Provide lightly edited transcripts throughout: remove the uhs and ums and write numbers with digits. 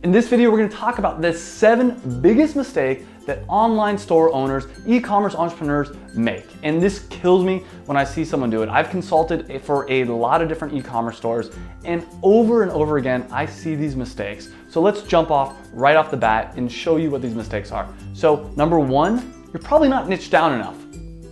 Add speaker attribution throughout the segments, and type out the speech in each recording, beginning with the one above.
Speaker 1: In this video, we're going to talk about the 7 biggest mistakes that online store owners, e-commerce entrepreneurs make. And this kills me when I see someone do it. I've consulted for a lot of different e-commerce stores, and over again, I see these mistakes. So let's jump off right off the bat and show you what these mistakes are. So number 1, you're probably not niched down enough.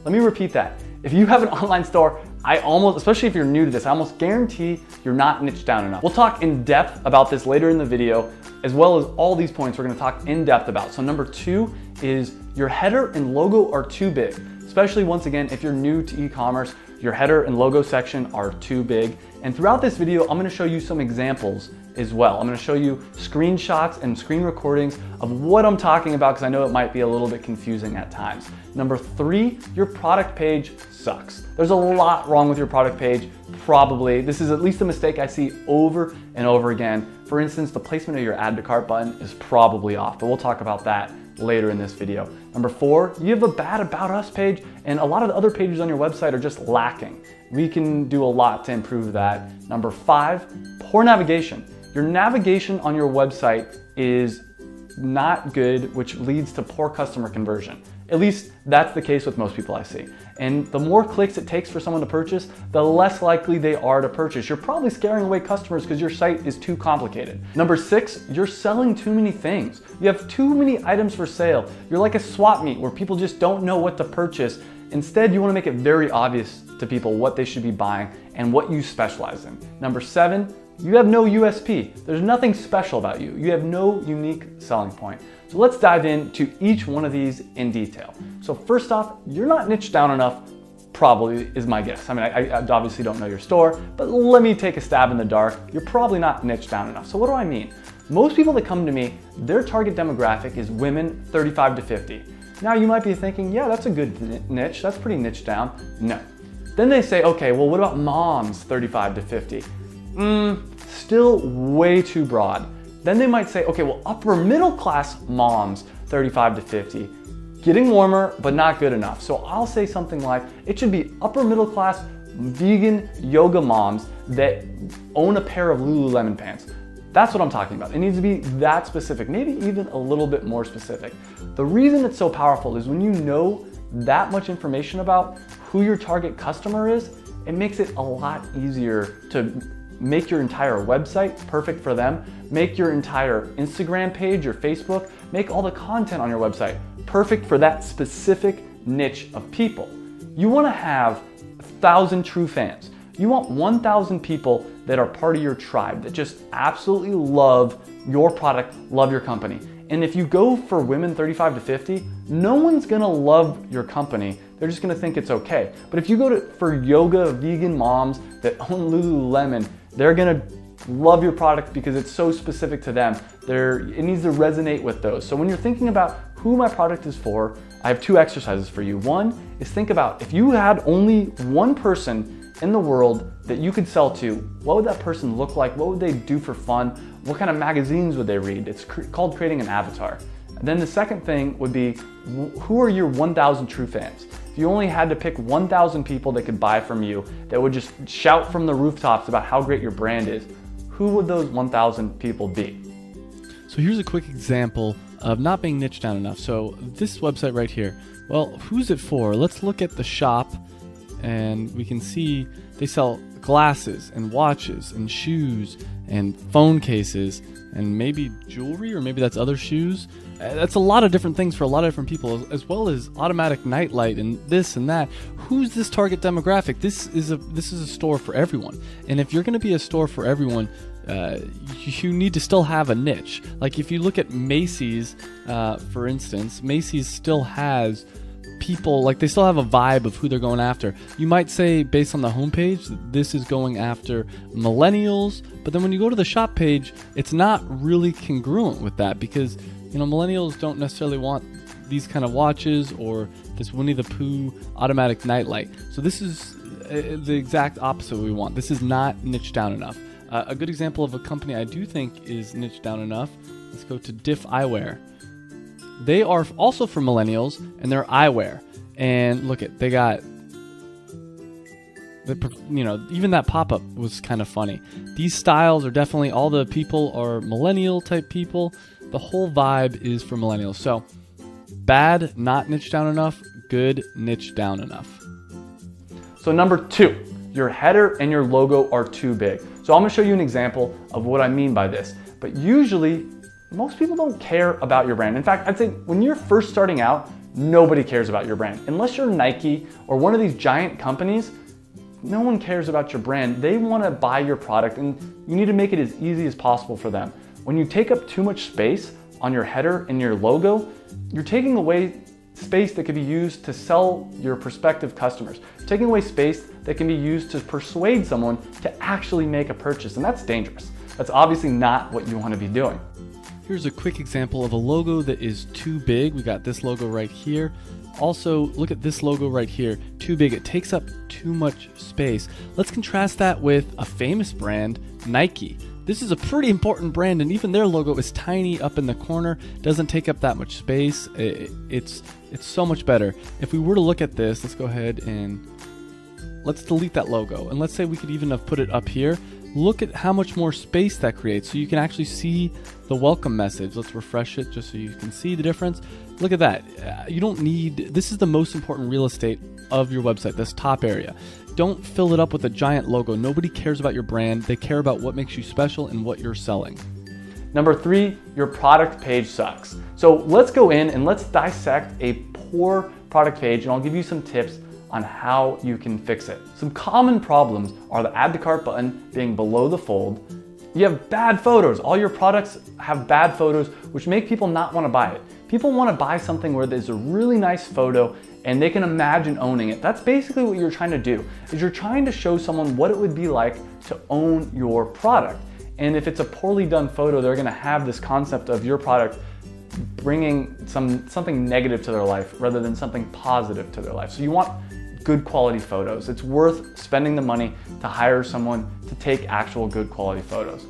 Speaker 1: Let me repeat that. If you have an online store, especially if you're new to this, I almost guarantee you're not niched down enough. We'll talk in depth about this later in the video, as well as all these points we're gonna talk in depth about. So number 2 is your header and logo are too big, especially once again, if you're new to e-commerce, your header and logo section are too big. And throughout this video, I'm gonna show you some examples as well. I'm gonna show you screenshots and screen recordings of what I'm talking about, because I know it might be a little bit confusing at times. Number 3, your product page sucks. There's a lot wrong with your product page, probably. This is at least a mistake I see over and over again. For instance, the placement of your add to cart button is probably off, but we'll talk about that later in this video. Number 4, you have a bad About Us page, and a lot of the other pages on your website are just lacking. We can do a lot to improve that. Number 5, poor navigation. Your navigation on your website is not good, which leads to poor customer conversion. At least that's the case with most people I see. And the more clicks it takes for someone to purchase, the less likely they are to purchase. You're probably scaring away customers because your site is too complicated. Number 6, you're selling too many things. You have too many items for sale. You're like a swap meet where people just don't know what to purchase. Instead, you want to make it very obvious to people what they should be buying and what you specialize in. Number 7, you have no USP. There's nothing special about you. You have no unique selling point. So let's dive into each one of these in detail. So first off, you're not niched down enough, probably is my guess. I mean, I obviously don't know your store, but let me take a stab in the dark. You're probably not niched down enough. So what do I mean? Most people that come to me, their target demographic is women 35 to 50. Now you might be thinking, yeah, that's a good niche. That's pretty niched down. No. Then they say, okay, well, what about moms 35 to 50? Still way too broad. Then they might say, okay, well, upper middle class moms, 35 to 50. Getting warmer, but not good enough. So I'll say something like, it should be upper middle class vegan yoga moms that own a pair of Lululemon pants. That's what I'm talking about. It needs to be that specific, maybe even a little bit more specific. The reason it's so powerful is when you know that much information about who your target customer is, it makes it a lot easier to make your entire website perfect for them, make your entire Instagram page, your Facebook, make all the content on your website perfect for that specific niche of people. You want to have 1,000 true fans. You want 1,000 people that are part of your tribe, that just absolutely love your product, love your company. And if you go for women 35 to 50, no one's gonna love your company. They're just gonna think it's okay. But if you go for yoga vegan moms that own Lululemon, they're gonna love your product because it's so specific to them. It needs to resonate with those. So when you're thinking about who my product is for, I have 2 exercises for you. One is think about if you had only one person in the world that you could sell to, what would that person look like? What would they do for fun? What kind of magazines would they read? It's called creating an avatar. And then the second thing would be, who are your 1,000 true fans? If you only had to pick 1,000 people that could buy from you, that would just shout from the rooftops about how great your brand is, who would those 1,000 people be?
Speaker 2: So here's a quick example of not being niched down enough. So this website right here, well, who's it for? Let's look at the shop, and we can see they sell glasses and watches and shoes and phone cases and maybe jewelry, or maybe that's other shoes. That's a lot of different things for a lot of different people, as well as automatic nightlight and this and that. Who's this target demographic? This is a store for everyone. And if you're going to be a store for everyone, you need to still have a niche. Like if you look at Macy's, for instance, Macy's still has people, like they still have a vibe of who they're going after. You might say based on the homepage, this is going after millennials, but then when you go to the shop page, it's not really congruent with that, because millennials don't necessarily want these kind of watches or this Winnie the Pooh automatic nightlight. So this is the exact opposite we want. This is not niched down enough. A good example of a company I do think is niched down enough, let's go to Diff Eyewear. They are also for millennials, and they're eyewear. And look they got You know, even that pop-up was kind of funny. These styles are definitely, all the people are millennial type people. The whole vibe is for millennials. So bad, not niche down enough. Good, niche down enough.
Speaker 1: So number 2, your header and your logo are too big. So I'm gonna show you an example of what I mean by this. But usually, most people don't care about your brand. In fact, I'd say when you're first starting out, nobody cares about your brand. Unless you're Nike or one of these giant companies, no one cares about your brand. They wanna buy your product, and you need to make it as easy as possible for them. When you take up too much space on your header and your logo, you're taking away space that could be used to sell your prospective customers. You're taking away space that can be used to persuade someone to actually make a purchase, and that's dangerous. That's obviously not what you want to be doing.
Speaker 2: Here's a quick example of a logo that is too big. We got this logo right here. Also, look at this logo right here. Too big, it takes up too much space. Let's contrast that with a famous brand, Nike. This is a pretty important brand, and even their logo is tiny up in the corner, doesn't take up that much space. It's so much better. If we were to look at this, let's go ahead and let's delete that logo. And let's say we could even have put it up here. Look at how much more space that creates, so you can actually see the welcome message. Let's refresh it just so you can see the difference. Look at that. You don't need, this is the most important real estate of your website, this top area. Don't fill it up with a giant logo. Nobody cares about your brand. They care about what makes you special and what you're selling.
Speaker 1: Number 3, your product page sucks. So let's go in and let's dissect a poor product page, and I'll give you some tips on how you can fix it. Some common problems are the add to cart button being below the fold. You have bad photos. All your products have bad photos, which make people not want to buy it. People want to buy something where there's a really nice photo and they can imagine owning it. That's basically what you're trying to do, is you're trying to show someone what it would be like to own your product. And if it's a poorly done photo, they're gonna have this concept of your product bringing something negative to their life rather than something positive to their life. So you want good quality photos. It's worth spending the money to hire someone to take actual good quality photos.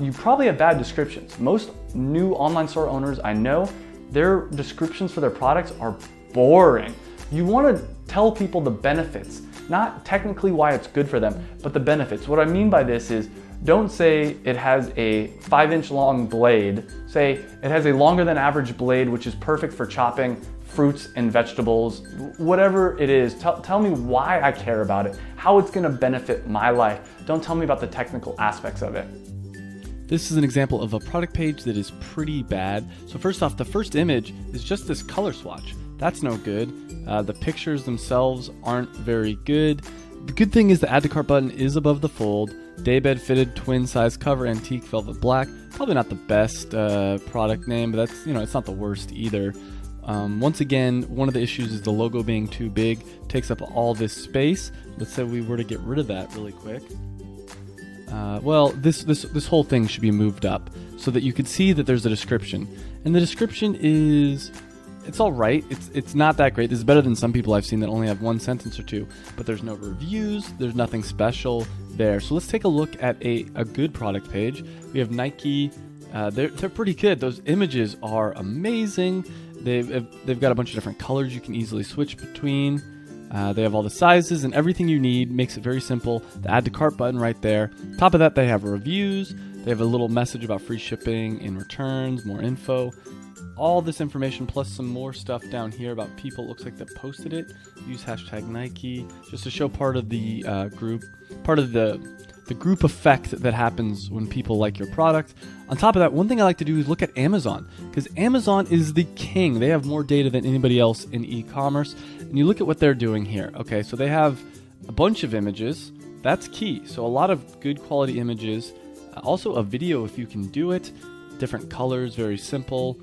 Speaker 1: You probably have bad descriptions. Most new online store owners I know, their descriptions for their products are boring. You want to tell people the benefits, not technically why it's good for them, but the benefits. What I mean by this is, don't say it has a 5-inch long blade. Say it has a longer than average blade, which is perfect for chopping fruits and vegetables. Whatever it is, tell me why I care about it, how it's gonna benefit my life. Don't tell me about the technical aspects of it.
Speaker 2: This is an example of a product page that is pretty bad. So first off, the first image is just this color swatch. That's no good. The pictures themselves aren't very good. The good thing is the add to cart button is above the fold. Daybed fitted twin size cover, antique velvet black. Probably not the best product name, but that's, it's not the worst either. Once again, one of the issues is the logo being too big, takes up all this space. Let's say we were to get rid of that really quick. Well, this whole thing should be moved up so that you can see that there's a description. And the description is, it's all right. It's not that great. This is better than some people I've seen that only have one sentence or two, but there's no reviews. There's nothing special there. So let's take a look at a good product page. We have Nike. They're pretty good. Those images are amazing. They've got a bunch of different colors you can easily switch between. They have all the sizes and everything you need. Makes it very simple. The add to cart button right there. Top of that, they have reviews. They have a little message about free shipping and returns, more info. All this information plus some more stuff down here about people. It looks like they posted it. Use hashtag Nike just to show part of the group, part of the group effect that happens when people like your product. On top of that, one thing I like to do is look at Amazon, because Amazon is the king. They have more data than anybody else in e-commerce. And you look at what they're doing here. Okay, so they have a bunch of images. That's key. So a lot of good quality images. Also a video if you can do it. Different colors, very simple.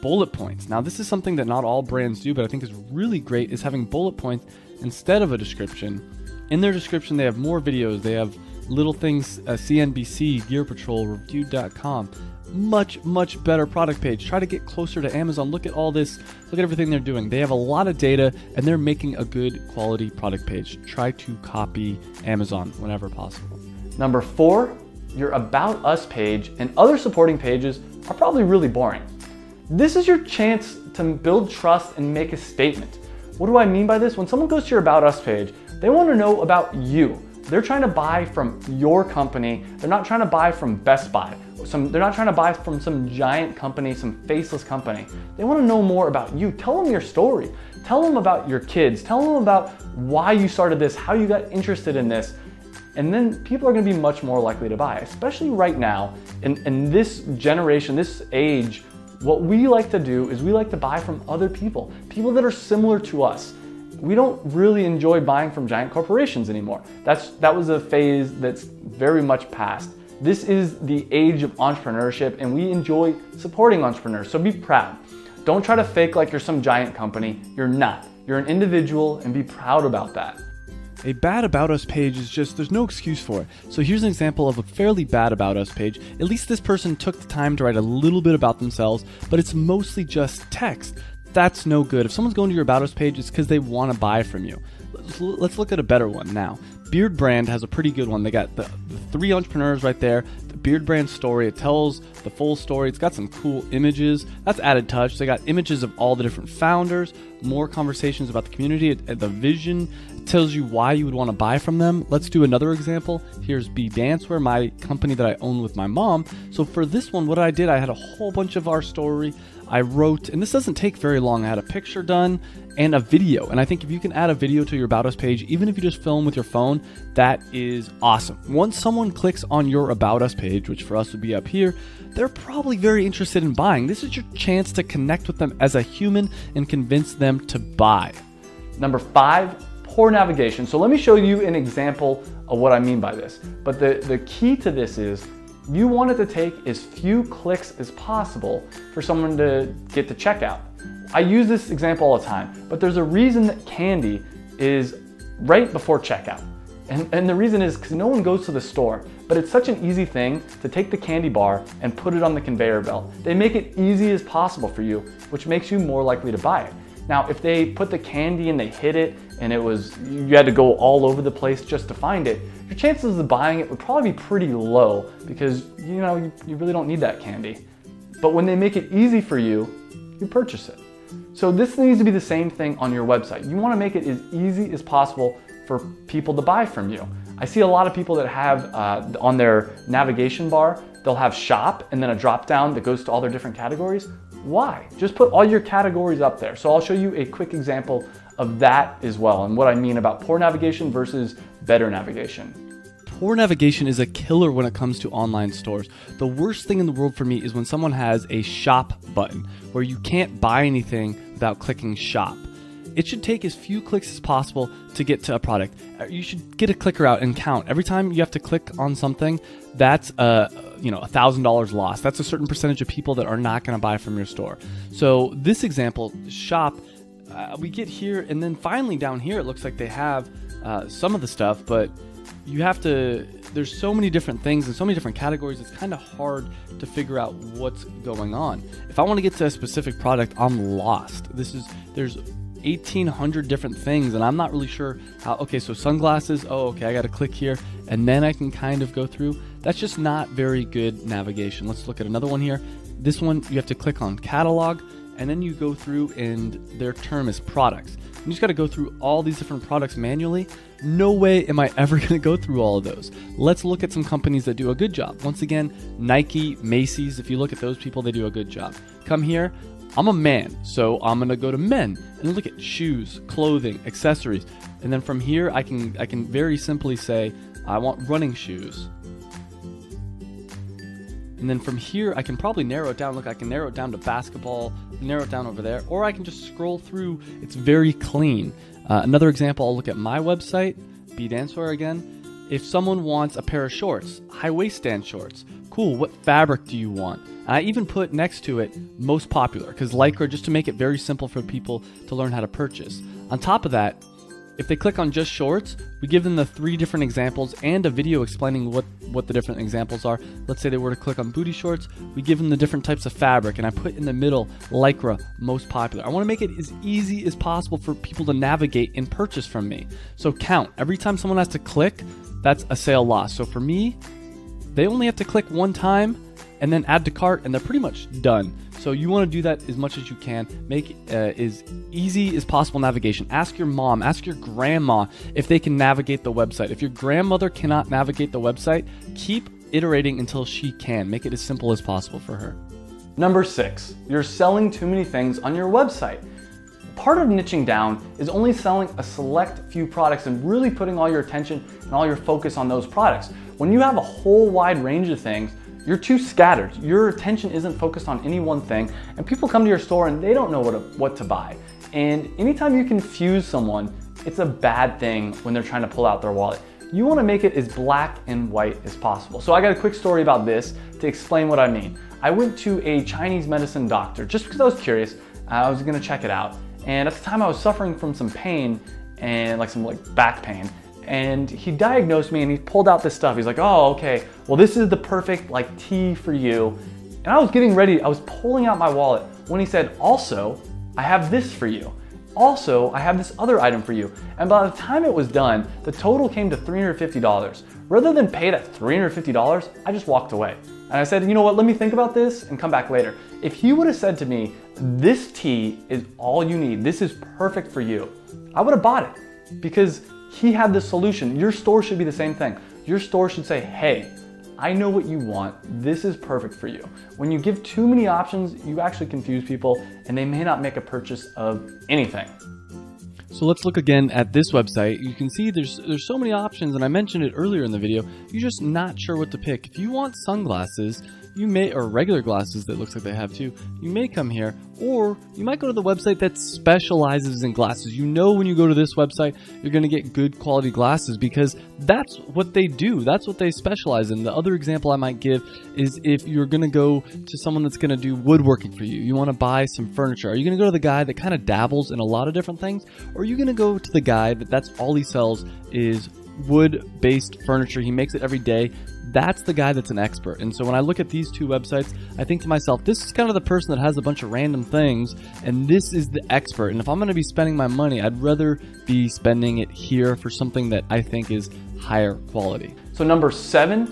Speaker 2: Bullet points. Now this is something that not all brands do, but I think is really great, is having bullet points instead of a description. In their description, they have more videos. They have little things, CNBC, Gear Patrol, Reviewed.com. Much better product page. Try to get closer to Amazon. Look at all this. Look at everything they're doing. They have a lot of data and they're making a good quality product page. Try to copy Amazon whenever possible.
Speaker 1: Number 4, your About Us page and other supporting pages are probably really boring. This is your chance to build trust and make a statement. What do I mean by this? When someone goes to your About Us page, They want to know about you. They're trying to buy from your company. They're not trying to buy from Best Buy. They're not trying to buy from some giant company, some faceless company. They want to know more about you. Tell them your story. Tell them about your kids. Tell them about why you started this, how you got interested in this. And then people are going to be much more likely to buy, especially right now in this generation, this age. What we like to do is we like to buy from other people that are similar to us. We don't really enjoy buying from giant corporations anymore. That was a phase that's very much past. This is the age of entrepreneurship, and we enjoy supporting entrepreneurs, so be proud. Don't try to fake like you're some giant company. You're not. You're an individual, and be proud about that.
Speaker 2: A bad About Us page is just, there's no excuse for it. So here's an example of a fairly bad About Us page. At least this person took the time to write a little bit about themselves, but it's mostly just text. That's no good. If someone's going to your About Us page, it's because they want to buy from you. Let's look at a better one now. Beard Brand has a pretty good one. They got the 3 entrepreneurs right there. The Beard Brand story, it tells the full story. It's got some cool images. That's added touch. They got images of all the different founders, more conversations about the community, the vision. It tells you why you would want to buy from them. Let's do another example. Here's Be Dancewear, my company that I own with my mom. So for this one, what I did, I had a whole bunch of our story. I wrote, and this doesn't take very long, I had a picture done and a video. And I think if you can add a video to your About Us page, even if you just film with your phone, that is awesome. Once someone clicks on your About Us page, which for us would be up here, they're probably very interested in buying. This is your chance to connect with them as a human and convince them to buy.
Speaker 1: Number 5, poor navigation. So let me show you an example of what I mean by this. But the key to this is you want it to take as few clicks as possible for someone to get to checkout. I use this example all the time, but there's a reason that candy is right before checkout. And the reason is because no one goes to the store, but it's such an easy thing to take the candy bar and put it on the conveyor belt. They make it easy as possible for you, which makes you more likely to buy it. Now, if they put the candy and they hid it and you had to go all over the place just to find it, your chances of buying it would probably be pretty low because you really don't need that candy. But when they make it easy for you, you purchase it. So this needs to be the same thing on your website. You want to make it as easy as possible for people to buy from you. I see a lot of people that have on their navigation bar, they'll have shop and then a drop down that goes to all their different categories. Why? Just put all your categories up there. So I'll show you a quick example of that as well and what I mean about poor navigation versus better navigation.
Speaker 2: Poor navigation is a killer when it comes to online stores. The worst thing in the world for me is when someone has a shop button where you can't buy anything without clicking shop. It should take as few clicks as possible to get to a product. You should get a clicker out and count. Every time you have to click on something, that's $1,000 lost. That's a certain percentage of people that are not going to buy from your store. So this example, shop, we get here, and then finally down here, it looks like they have some of the stuff, but there's so many different things and so many different categories, it's kind of hard to figure out what's going on. If I want to get to a specific product, I'm lost. There's 1,800 different things, and I'm not really sure how. Okay, so sunglasses, I got to click here, and then I can kind of go through. That's just not very good navigation. Let's look at another one here. This one, you have to click on catalog, and then you go through, and their term is products. You just got to go through all these different products manually. No way am I ever going to go through all of those. Let's look at some companies that do a good job. Once again, Nike, Macy's, if you look at those people, they do a good job. Come here. I'm a man, so I'm going to go to men and look at shoes, clothing, accessories. And then from here, I can very simply say, I want running shoes. And then from here, I can probably narrow it down. Look, I can narrow it down to basketball, narrow it down over there, or I can just scroll through. It's very clean. Another example, I'll look at my website, Be Dancewear again. If someone wants a pair of shorts, high waistband shorts, cool, what fabric do you want? I even put next to it most popular, because Lycra, just to make it very simple for people to learn how to purchase. On top of that, if they click on just shorts, we give them the 3 different examples and a video explaining what the different examples are. Let's say they were to click on booty shorts, we give them the different types of fabric, and I put in the middle, Lycra, most popular. I want to make it as easy as possible for people to navigate and purchase from me. So count. Every time someone has to click, that's a sale lost. So for me, they only have to click one time, and then add to cart, and they're pretty much done. So you want to do that as much as you can. Make as easy as possible navigation. Ask your mom, ask your grandma if they can navigate the website. If your grandmother cannot navigate the website, keep iterating until she can. Make it as simple as possible for her.
Speaker 1: Number 6, you're selling too many things on your website. Part of niching down is only selling a select few products and really putting all your attention and all your focus on those products. When you have a whole wide range of things, you're too scattered. Your attention isn't focused on any one thing, and people come to your store and they don't know what to buy. And anytime you confuse someone, it's a bad thing when they're trying to pull out their wallet. You want to make it as black and white as possible. So I got a quick story about this to explain what I mean. I went to a Chinese medicine doctor just because I was curious. I was gonna check it out. And at the time I was suffering from some pain and some back pain. And he diagnosed me and he pulled out this stuff. He's like, oh, okay, well this is the perfect tea for you. And I was getting ready, I was pulling out my wallet when he said, also, I have this for you. Also, I have this other item for you. And by the time it was done, the total came to $350. Rather than pay that $350, I just walked away. And I said, you know what, let me think about this and come back later. If he would have said to me, this tea is all you need, this is perfect for you, I would have bought it because he had the solution. Your store should be the same thing. Your store should say, hey, I know what you want, this is perfect for you. When you give too many options, you actually confuse people and they may not make a purchase of anything.
Speaker 2: So let's look again at this website. You can see there's so many options, and I mentioned it earlier in the video. You're just not sure what to pick. If you want sunglasses, you may, or regular glasses that looks like they have too, you may come here, or you might go to the website that specializes in glasses. You know when you go to this website, you're gonna get good quality glasses because that's what they do. That's what they specialize in. The other example I might give is if you're gonna go to someone that's gonna do woodworking for you, you wanna buy some furniture. Are you gonna go to the guy that kind of dabbles in a lot of different things? Or are you gonna go to the guy that's all he sells is wood-based furniture? He makes it every day. That's the guy that's an expert. And so when I look at these two websites, I think to myself, this is kind of the person that has a bunch of random things, and this is the expert. And if I'm going to be spending my money, I'd rather be spending it here for something that I think is higher quality.
Speaker 1: So number 7,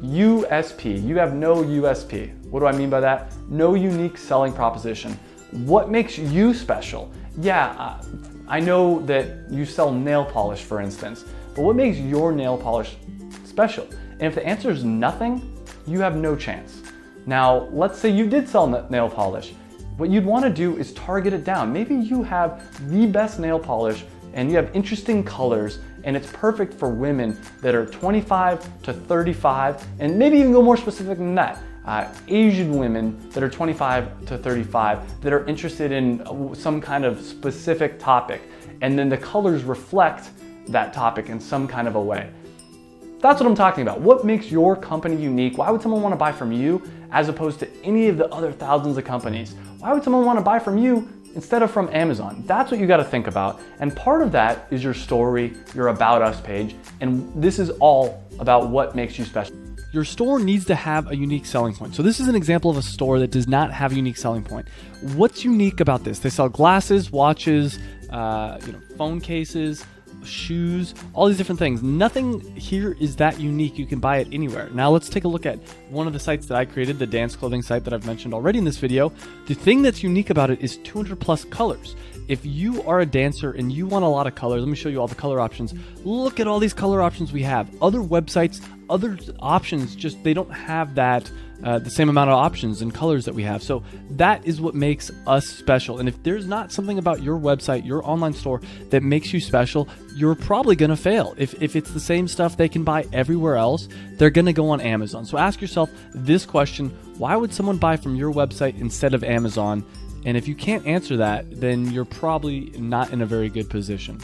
Speaker 1: USP. You have no USP. What do I mean by that? No unique selling proposition. What makes you special? Yeah, I know that you sell nail polish, for instance, but what makes your nail polish special? And if the answer is nothing, you have no chance. Now, let's say you did sell nail polish. What you'd want to do is target it down. Maybe you have the best nail polish and you have interesting colors and it's perfect for women that are 25 to 35, and maybe even go more specific than that. Asian women that are 25 to 35 that are interested in some kind of specific topic, and then the colors reflect that topic in some kind of a way. That's what I'm talking about. What makes your company unique? Why would someone want to buy from you as opposed to any of the other thousands of companies? Why would someone want to buy from you instead of from Amazon? That's what you got to think about. And part of that is your story, your About Us page. And this is all about what makes you special.
Speaker 2: Your store needs to have a unique selling point. So this is an example of a store that does not have a unique selling point. What's unique about this? They sell glasses, watches, phone cases, shoes, all these different things. Nothing here is that unique. You can buy it anywhere. Now let's take a look at one of the sites that I created, the dance clothing site that I've mentioned already in this video. The thing that's unique about it is 200 plus colors. If you are a dancer and you want a lot of colors, let me show you all the color options. Look at all these color options we have. Other websites, other options, just they don't have that the same amount of options and colors that we have. So that is what makes us special. And if there's not something about your website, your online store that makes you special, you're probably going to fail. If it's the same stuff they can buy everywhere else, they're going to go on Amazon. So ask yourself this question: why would someone buy from your website instead of Amazon? And if you can't answer that, then you're probably not in a very good position.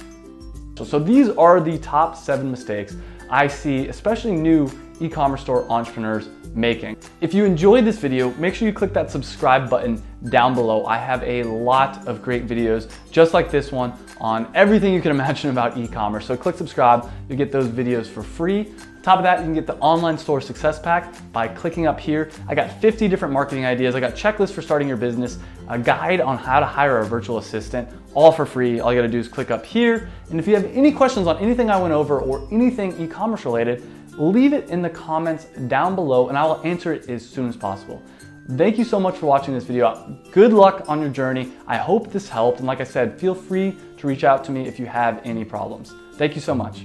Speaker 1: So these are the top 7 mistakes I see, especially new e-commerce store entrepreneurs making. If you enjoyed this video, make sure you click that subscribe button down below. I have a lot of great videos just like this one on everything you can imagine about e-commerce. So click subscribe, you'll get those videos for free. Top of that, you can get the online store success pack by clicking up here. I got 50 different marketing ideas. I got checklists for starting your business, a guide on how to hire a virtual assistant, all for free. All you gotta do is click up here. And if you have any questions on anything I went over or anything e-commerce related, leave it in the comments down below and I will answer it as soon as possible. Thank you so much for watching this video. Good luck on your journey. I hope this helped. And like I said, feel free to reach out to me if you have any problems. Thank you so much.